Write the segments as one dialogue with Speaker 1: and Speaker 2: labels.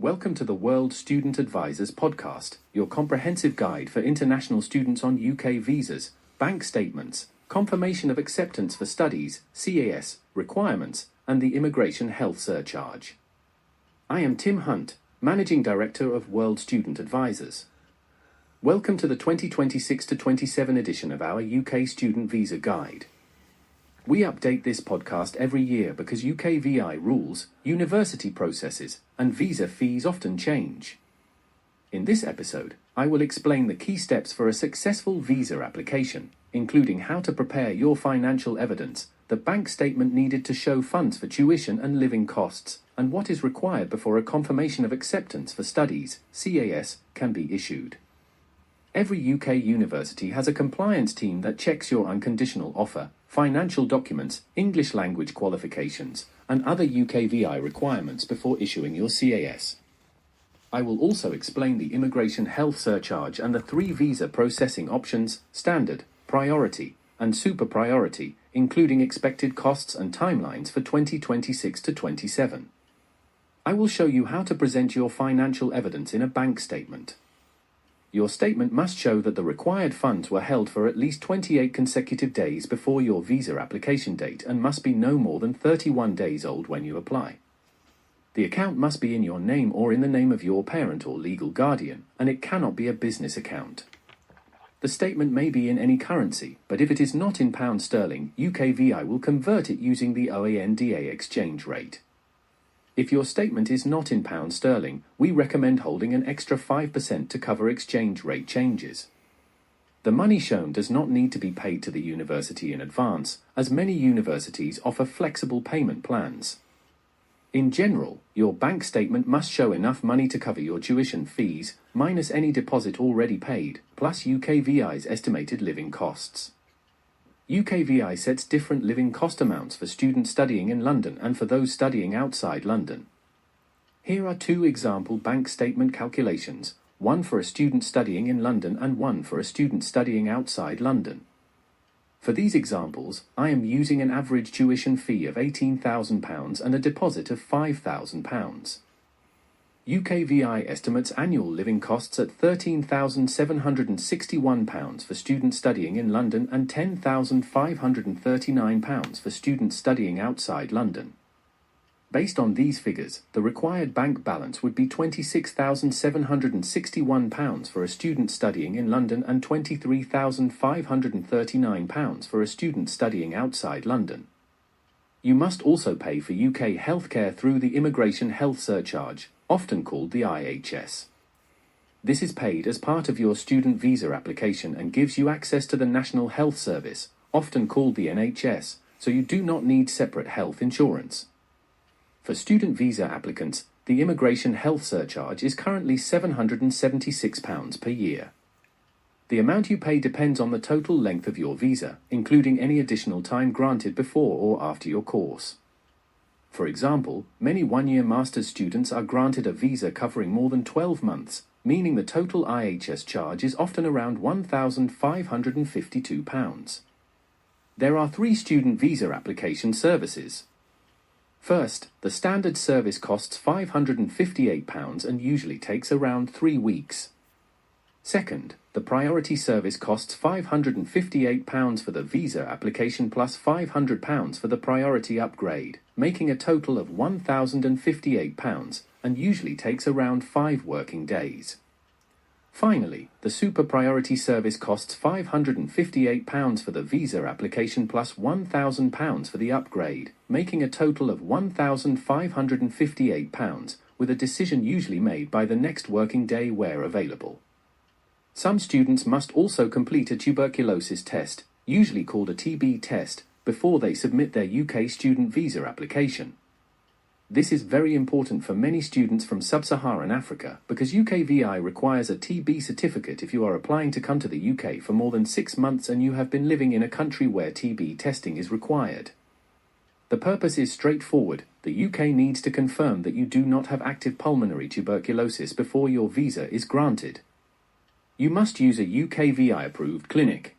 Speaker 1: Welcome to the World Student Advisors podcast, your comprehensive guide for international students on UK visas, bank statements, confirmation of acceptance for studies, CAS, requirements, and the immigration health surcharge. I am Tim Hunt, Managing Director of World Student Advisors. Welcome to the 2026-27 edition of our UK Student Visa Guide. We update this podcast every year because UK VI rules, university processes, and visa fees often change. In this episode, I will explain the key steps for a successful visa application, including how to prepare your financial evidence, the bank statement needed to show funds for tuition and living costs, and what is required before a confirmation of acceptance for studies, CAS, can be issued. Every UK university has a compliance team that checks your unconditional offer, financial documents, English language qualifications, and other UK VI requirements before issuing your CAS. I will also explain the immigration health surcharge and the three visa processing options, standard, priority, and super priority, including expected costs and timelines for 2026-27. I will show you how to present your financial evidence in a bank statement. Your statement must show that the required funds were held for at least 28 consecutive days before your visa application date and must be no more than 31 days old when you apply. The account must be in your name or in the name of your parent or legal guardian, and it cannot be a business account. The statement may be in any currency, but if it is not in pound sterling, UK VI will convert it using the OANDA exchange rate. If your statement is not in pound sterling, we recommend holding an extra 5% to cover exchange rate changes. The money shown does not need to be paid to the university in advance, as many universities offer flexible payment plans. In general, your bank statement must show enough money to cover your tuition fees, minus any deposit already paid, plus UK VI's estimated living costs. UK VI sets different living cost amounts for students studying in London and for those studying outside London. Here are two example bank statement calculations, one for a student studying in London and one for a student studying outside London. For these examples, I am using an average tuition fee of £18,000 and a deposit of £5,000. UK VI estimates annual living costs at £13,761 for students studying in London and £10,539 for students studying outside London. Based on these figures, the required bank balance would be £26,761 for a student studying in London and £23,539 for a student studying outside London. You must also pay for UK healthcare through the immigration health surcharge, often called the IHS. This is paid as part of your student visa application and gives you access to the National Health Service, often called the NHS, so you do not need separate health insurance. For student visa applicants, the immigration health surcharge is currently £776 per year. The amount you pay depends on the total length of your visa, including any additional time granted before or after your course. For example, many one-year master's students are granted a visa covering more than 12 months, meaning the total IHS charge is often around £1,552. There are three student visa application services. First, the standard service costs £558 and usually takes around 3 weeks. Second, the priority service costs £558 for the visa application plus £500 for the priority upgrade, making a total of £1,058 and usually takes around 5 working days. Finally, the super priority service costs £558 for the visa application plus £1,000 for the upgrade, making a total of £1,558, with a decision usually made by the next working day where available. Some students must also complete a tuberculosis test, usually called a TB test, before they submit their UK student visa application. This is very important for many students from Sub-Saharan Africa because UK VI requires a TB certificate if you are applying to come to the UK for more than 6 months and you have been living in a country where TB testing is required. The purpose is straightforward. The UK needs to confirm that you do not have active pulmonary tuberculosis before your visa is granted. You must use a UK VI approved clinic.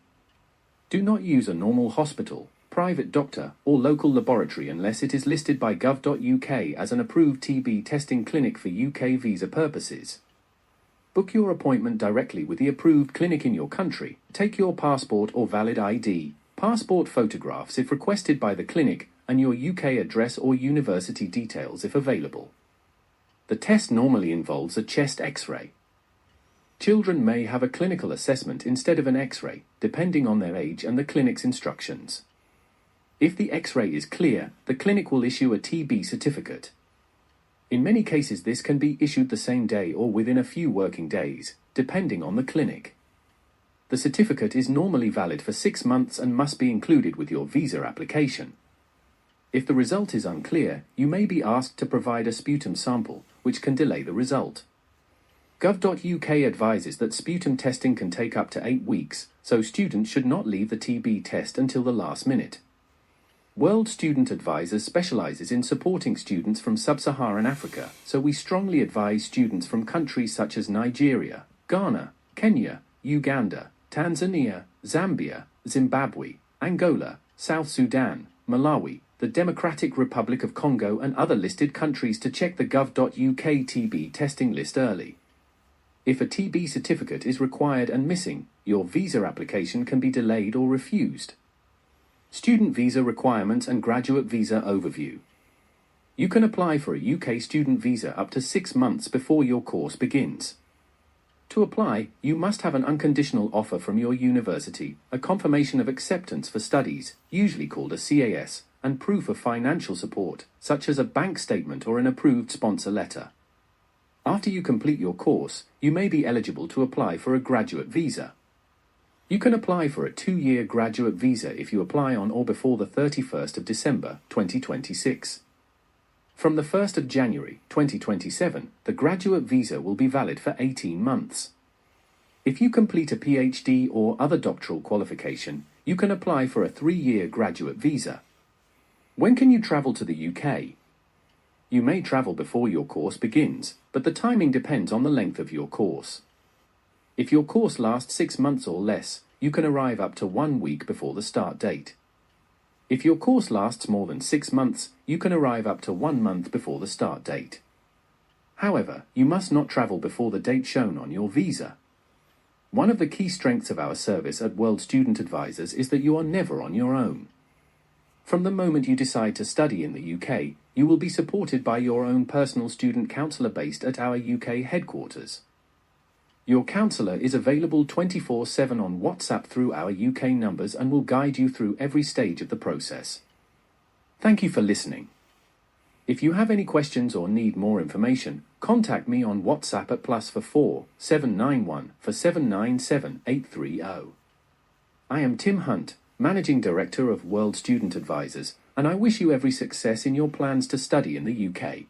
Speaker 1: Do not use a normal hospital, private doctor, or local laboratory unless it is listed by gov.uk as an approved TB testing clinic for UK visa purposes. Book your appointment directly with the approved clinic in your country. Take your passport or valid ID, passport photographs if requested by the clinic, and your UK address or university details if available. The test normally involves a chest X-ray. Children may have a clinical assessment instead of an X-ray, depending on their age and the clinic's instructions. If the X-ray is clear, the clinic will issue a TB certificate. In many cases, this can be issued the same day or within a few working days, depending on the clinic. The certificate is normally valid for 6 months and must be included with your visa application. If the result is unclear, you may be asked to provide a sputum sample, which can delay the result. Gov.uk advises that sputum testing can take up to 8 weeks, so students should not leave the TB test until the last minute. World Student Advisors specializes in supporting students from Sub-Saharan Africa, so we strongly advise students from countries such as Nigeria, Ghana, Kenya, Uganda, Tanzania, Zambia, Zimbabwe, Angola, South Sudan, Malawi, the Democratic Republic of Congo and other listed countries to check the gov.uk TB testing list early. If a TB certificate is required and missing, your visa application can be delayed or refused. Student visa requirements and graduate visa overview. You can apply for a UK student visa up to 6 months before your course begins. To apply, you must have an unconditional offer from your university, a confirmation of acceptance for studies, usually called a CAS, and proof of financial support, such as a bank statement or an approved sponsor letter. After you complete your course, you may be eligible to apply for a graduate visa. You can apply for a 2-year graduate visa if you apply on or before the 31st of December 2026. From the 1st of January 2027, the graduate visa will be valid for 18 months. If you complete a PhD or other doctoral qualification, you can apply for a 3-year graduate visa. When can you travel to the UK? You may travel before your course begins, but the timing depends on the length of your course. If your course lasts 6 months or less, you can arrive up to 1 week before the start date. If your course lasts more than 6 months, you can arrive up to 1 month before the start date. However, you must not travel before the date shown on your visa. One of the key strengths of our service at World Student Advisors is that you are never on your own. From the moment you decide to study in the UK, you will be supported by your own personal student counsellor based at our UK headquarters. Your counsellor is available 24/7 on WhatsApp through our UK numbers and will guide you through every stage of the process. Thank you for listening. If you have any questions or need more information, contact me on WhatsApp at +44 791 797 830. I am Tim Hunt, Managing Director of World Student Advisors, and I wish you every success in your plans to study in the UK.